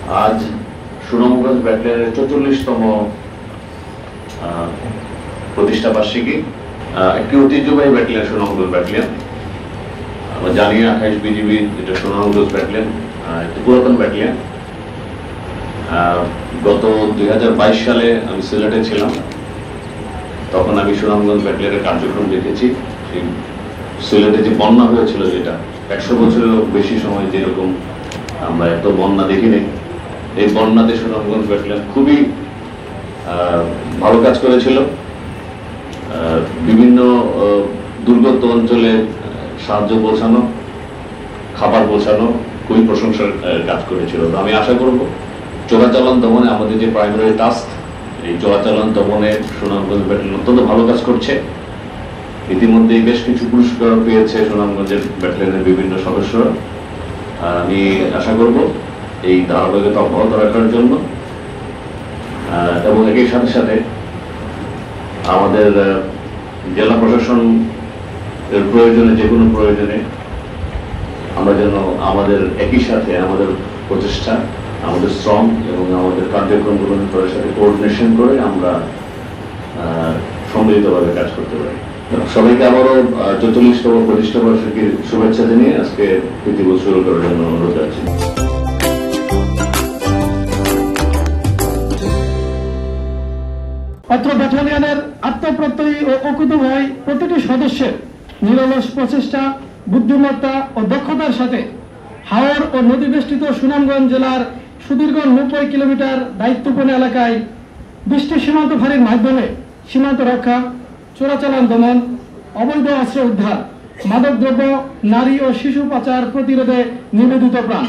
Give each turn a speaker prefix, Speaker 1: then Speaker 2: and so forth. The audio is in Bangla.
Speaker 1: আজ সুনামগঞ্জ ব্যাটালিয়নের 44তম প্রতিষ্ঠা বার্ষিকী। একটি ঐতিহ্যবাহী ব্যাটালিয়ন সুনামগঞ্জ ব্যাটালিয়ন। আমরা জানি 28 বিজিবি যেটা সুনামগঞ্জ ব্যাটালিয়ন একটি পুরাতন ব্যাটালিয়ন। গত 2022 সালে আমি সিলেটে ছিলাম, তখন আমি সুনামগঞ্জ ব্যাটালিয়নের কার্যক্রম দেখেছি। সেই সিলেটে যে বন্যা হয়েছিল, যেটা 100 বছরেরও বেশি সময় যেরকম আমরা এত বন্যা দেখিনি, এই বন্যাতে সুনামগঞ্জ ব্যাটালিয়ন খুবই ভালো কাজ করেছিল। বিভিন্ন দুর্গত অঞ্চলে সাহায্য পৌঁছানো, খাবার পৌঁছানো, খুবই প্রশংসার কাজ করেছিল। আমি আশা করব চোরাচালান দমনে আমাদের যে প্রাইমারি টাস্ক, এই চোরাচালান দমনে সুনামগঞ্জ ব্যাটালিয়ন অত্যন্ত ভালো কাজ করছে। ইতিমধ্যেই বেশ কিছু পুরস্কার পেয়েছে সুনামগঞ্জের ব্যাটালিয়নের বিভিন্ন সদস্যরা। আমি আশা করব এই ধারাবাহিকতা অব্যাহত রাখার জন্য, এবং একই সাথে সাথে আমাদের জেলা প্রশাসন এর প্রয়োজনে, যে কোনো প্রয়োজনে আমরা যেন আমাদের একই সাথে আমাদের প্রচেষ্টা, আমাদের শ্রম এবং আমাদের কার্যক্রমগুলোর সাথে কোঅর্ডিনেশন করে আমরা সম্মিলিতভাবে কাজ করতে পারি। সবাইকে আবারও 44তম প্রতিষ্ঠা বার্ষিকীর শুভেচ্ছা জানিয়ে আজকে প্রীতিবোধ শুরু করার জন্য অনুরোধ জানাচ্ছি।
Speaker 2: অত্র ব্যাটালিয়নের আত্মপ্রত্যয়ী ও অকুতোভয় প্রতিটি সদস্যের নিরলস প্রচেষ্টা, বুদ্ধিমত্তা ও দক্ষতার সাথে হাওর ও নদীবেষ্টিত সুনামগঞ্জ জেলার সুদীর্ঘ 90 কিলোমিটার দায়িত্বপূর্ণ এলাকায় 20টি সীমান্ত ফাঁড়ির মাধ্যমে সীমান্ত রক্ষা, চোরাচালান দমন, অবৈধ অস্ত্র উদ্ধার, মাদকদ্রব্য, নারী ও শিশু পাচার প্রতিরোধে নিবেদিত প্রাণ।